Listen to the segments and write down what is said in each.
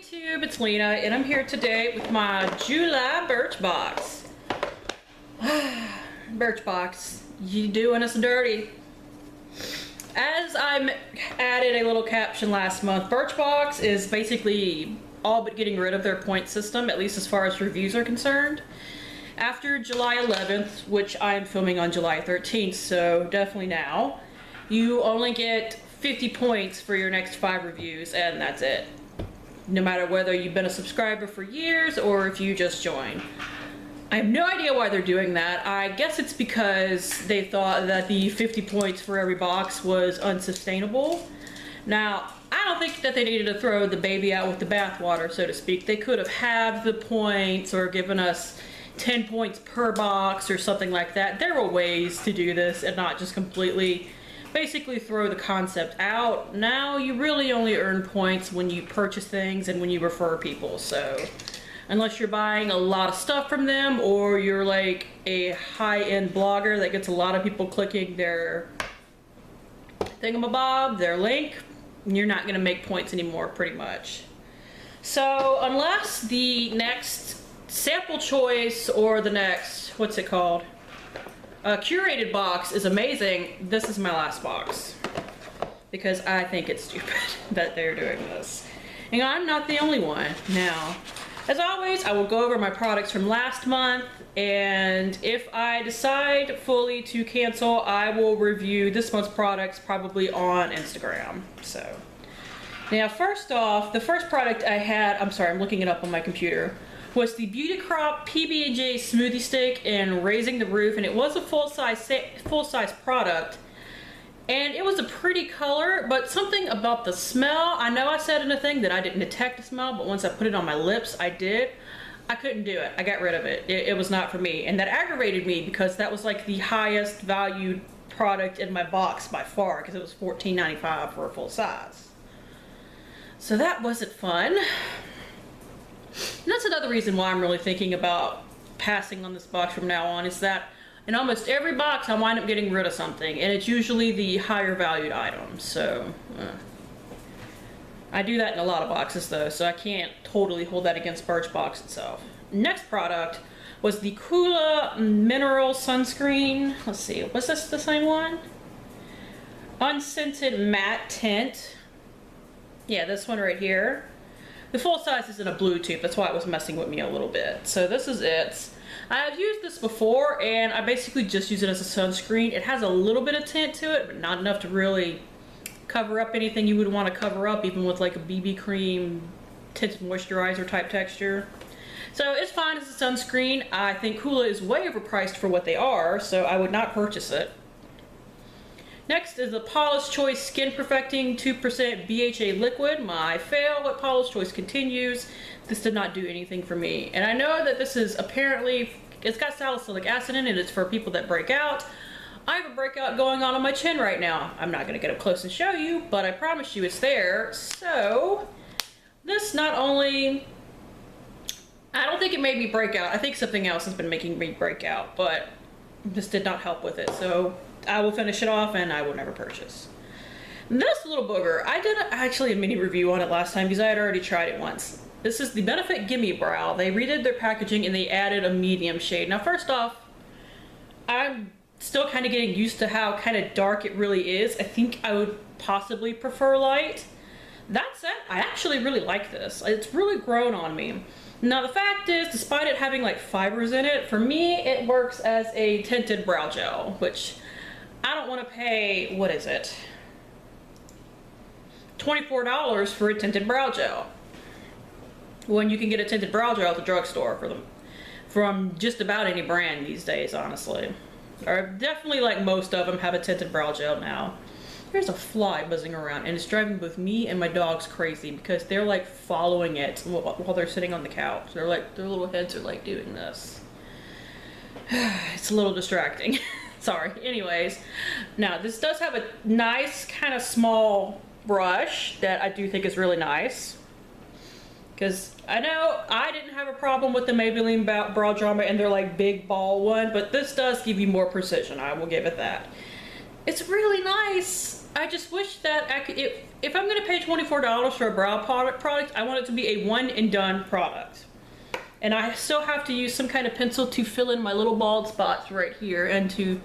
YouTube, it's Lena, and I'm here today with my July Birchbox. Birchbox, you doing us dirty. As I added a little caption last month, Birchbox is basically all but getting rid of their point system, at least as far as reviews are concerned. After July 11th, which I am filming on July 13th, so definitely now, you only get 50 points for your next 5 reviews, and that's it. No matter whether you've been a subscriber for years or if you just joined. I have no idea why they're doing that. I guess it's because they thought that the 50 points for every box was unsustainable. Now, I don't think that they needed to throw the baby out with the bathwater, so to speak. They could have halved the points or given us 10 points per box or something like that. There were ways to do this and not just completely basically throw the concept out. Now you really only earn points when you purchase things and when you refer people, so unless you're buying a lot of stuff from them or you're like a high-end blogger that gets a lot of people clicking their thingamabob, their link, you're not going to make points anymore pretty much. So unless the next sample choice or the next, what's it called, curated box is amazing, this is my last box because I think it's stupid that they're doing this, and I'm not the only one. Now, as always, I will go over my products from last month, and if I decide fully to cancel, I will review this month's products probably on Instagram. So now, first off, the first product I had, I'm sorry, I'm looking it up on my computer, was the Beauty Crop PB&J Smoothie Stick in Raising the Roof, and it was a full-size product, and it was a pretty color, but something about the smell, I know I said in a thing that I didn't detect the smell, but once I put it on my lips, I did. I couldn't do it. I got rid of it. It was not for me, and that aggravated me because that was like the highest valued product in my box by far, because it was $14.95 for a full size. So that wasn't fun. And that's another reason why I'm really thinking about passing on this box from now on, is that in almost every box I wind up getting rid of something, and it's usually the higher valued items. So I do that in a lot of boxes though, so I can't totally hold that against Birchbox itself. Next product was the Kula Mineral Sunscreen. Let's see, was this the same one? Unscented Matte Tint. Yeah, this one right here. The full size is in a blue tube, that's why it was messing with me a little bit. So this is it. I've used this before, and I basically just use it as a sunscreen. It has a little bit of tint to it, but not enough to really cover up anything you would want to cover up, even with like a BB cream tinted moisturizer type texture. So it's fine as a sunscreen. I think Kula is way overpriced for what they are, so I would not purchase it. Next is the Paula's Choice Skin Perfecting 2% BHA Liquid. My fail at Paula's Choice continues. This did not do anything for me. And I know that this is apparently, it's got salicylic acid in it. It's for people that break out. I have a breakout going on my chin right now. I'm not going to get up close and show you, but I promise you it's there. So this not only, I don't think it made me break out. I think something else has been making me break out, but this did not help with it. So I will finish it off and I will never purchase. This little booger, I did actually a mini review on it last time because I had already tried it once. This is the Benefit Gimme Brow. They redid their packaging and they added a medium shade. Now first off, I'm still kind of getting used to how kind of dark it really is. I think I would possibly prefer light. That said, I actually really like this. It's really grown on me. Now the fact is, despite it having like fibers in it, for me it works as a tinted brow gel, which I don't want to pay, what is it, $24 for a tinted brow gel, when you can get a tinted brow gel at the drugstore for them from just about any brand these days, honestly. Or definitely, like, most of them have a tinted brow gel now. There's a fly buzzing around and it's driving both me and my dogs crazy because they're like following it while they're sitting on the couch. They're like, their little heads are like doing this. It's a little distracting. Sorry. Anyways, now this does have a nice kind of small brush that I do think is really nice, because I know I didn't have a problem with the Maybelline Brow Drama and their like big ball one, but this does give you more precision. I will give it that. It's really nice. I just wish that I could, if I'm gonna pay $24 for a brow product, I want it to be a one and done product. And I still have to use some kind of pencil to fill in my little bald spots right here and to,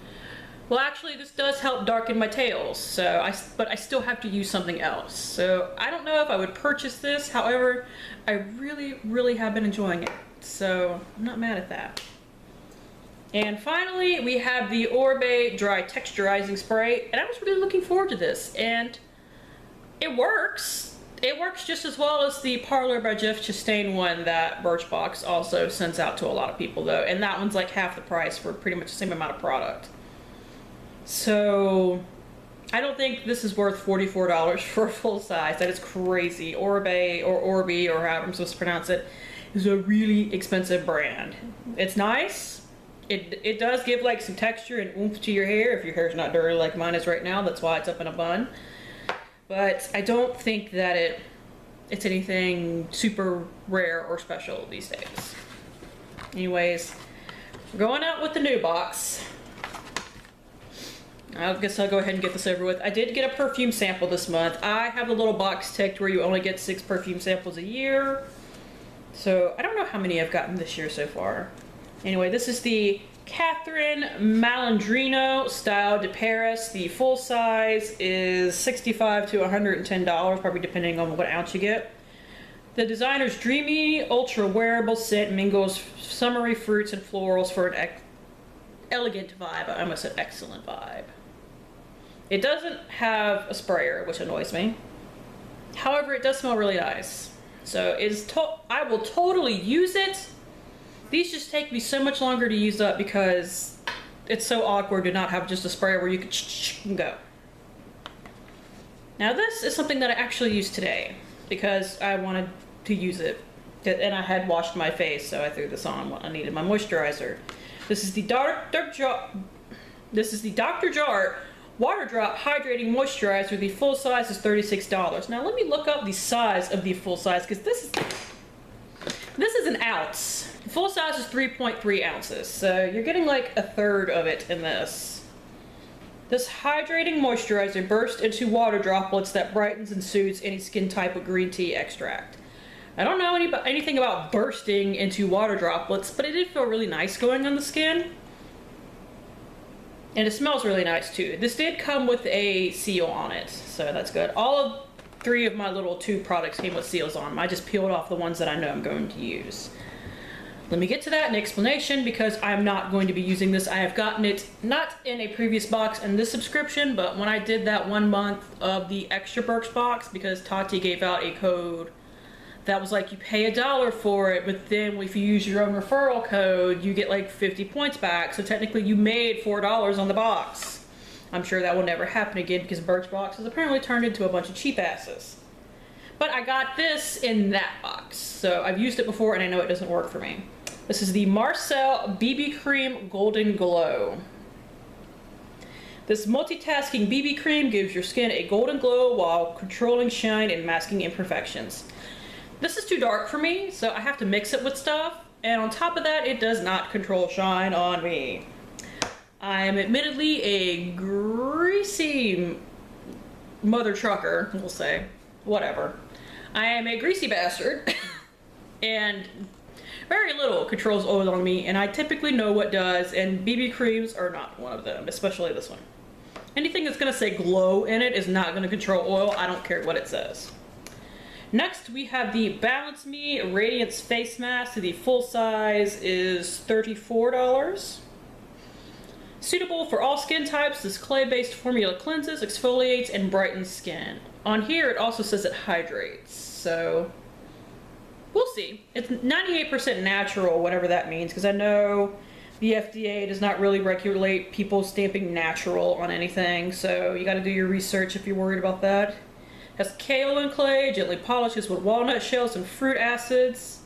well actually this does help darken my tails, so but I still have to use something else. So I don't know if I would purchase this, however, I really have been enjoying it. So I'm not mad at that. And finally, we have the Orbe Dry Texturizing Spray, and I was really looking forward to this, and it works. It works just as well as the Parlor by Jeff Chastain one that Birchbox also sends out to a lot of people though, and that one's like half the price for pretty much the same amount of product. So, I don't think this is worth $44 for a full size. That is crazy. Orbe, or Orbe, or however I'm supposed to pronounce it, is a really expensive brand. It's nice. It does give like some texture and oomph to your hair if your hair's not dirty like mine is right now. That's why it's up in a bun. But I don't think that it's anything super rare or special these days. Anyways, we're going out with the new box. I guess I'll go ahead and get this over with. I did get a perfume sample this month. I have a little box ticked where you only get 6 perfume samples a year. So I don't know how many I've gotten this year so far. Anyway, this is the Catherine Malandrino Style de Paris. The full size is $65 to $110, probably depending on what ounce you get. The designer's dreamy, ultra wearable scent mingles summery fruits and florals for an elegant vibe. I almost said excellent vibe. It doesn't have a sprayer, which annoys me. However, it does smell really nice. So I will totally use it. These just take me so much longer to use up because it's so awkward to not have just a sprayer where you can go. Now this is something that I actually used today because I wanted to use it. And I had washed my face, so I threw this on when I needed my moisturizer. This is the Dr. Jart Water Drop Hydrating Moisturizer. The full size is $36. Now let me look up the size of the full size because this is an ounce. The full size is 3.3 ounces, so you're getting like a third of it in this. This hydrating moisturizer bursts into water droplets that brightens and soothes any skin type with green tea extract. I don't know anything about bursting into water droplets, but it did feel really nice going on the skin. And it smells really nice too. This did come with a seal on it, so that's good. All of 3 of my little tube products came with seals on them. I just peeled off the ones that I know I'm going to use. Let me get to that in explanation because I'm not going to be using this. I have gotten it not in a previous box in this subscription, but when I did that 1 month of the extra Birchbox, because Tati gave out a code that was like you pay $1 for it, but then if you use your own referral code, you get like 50 points back. So technically you made $4 on the box. I'm sure that will never happen again because Birchbox has apparently turned into a bunch of cheap asses. But I got this in that box, so I've used it before and I know it doesn't work for me. This is the Marcel BB Cream Golden Glow. This multitasking BB cream gives your skin a golden glow while controlling shine and masking imperfections. This is too dark for me, so I have to mix it with stuff, and on top of that, it does not control shine on me. I am admittedly a greasy mother trucker, we'll say. Whatever. I am a greasy bastard, and very little controls oil on me, and I typically know what does, and BB creams are not one of them, especially this one. Anything that's going to say glow in it is not going to control oil. I don't care what it says. Next, we have the Balance Me Radiance Face Mask. The full size is $34. Suitable for all skin types, this clay-based formula cleanses, exfoliates, and brightens skin. On here, it also says it hydrates, so we'll see. It's 98% natural, whatever that means, because I know the FDA does not really regulate people stamping natural on anything, so you got to do your research if you're worried about that. It has kaolin clay, gently polishes with walnut shells and fruit acids.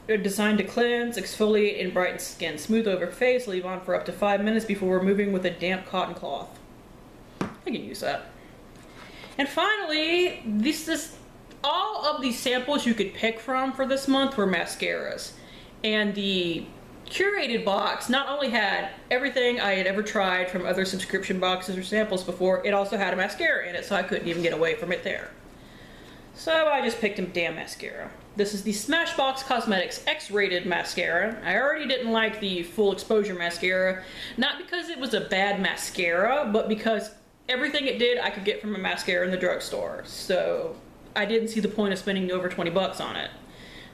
They're designed to cleanse, exfoliate, and brighten skin. Smooth over face, leave on for up to 5 minutes before removing with a damp cotton cloth. I can use that. And finally, all of the samples you could pick from for this month were mascaras. And the curated box not only had everything I had ever tried from other subscription boxes or samples before, it also had a mascara in it, so I couldn't even get away from it there. So I just picked a damn mascara. This is the Smashbox Cosmetics X-rated mascara. I already didn't like the full exposure mascara, not because it was a bad mascara, but because everything it did I could get from a mascara in the drugstore. So I didn't see the point of spending over 20 bucks on it.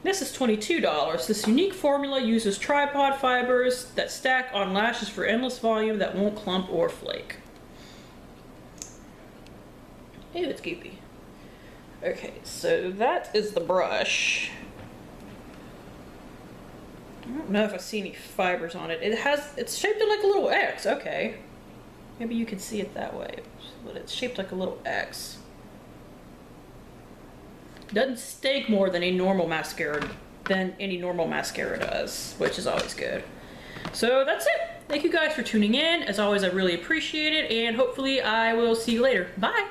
This is $22. This unique formula uses tripod fibers that stack on lashes for endless volume that won't clump or flake. Ew, it's goopy. Okay, so that is the brush. I don't know if I see any fibers on it. It's shaped like a little X, okay. Maybe you can see it that way, but it's shaped like a little X. Doesn't stake more than any normal mascara does, which is always good. So that's it. Thank you guys for tuning in. As always, I really appreciate it, and hopefully I will see you later. Bye!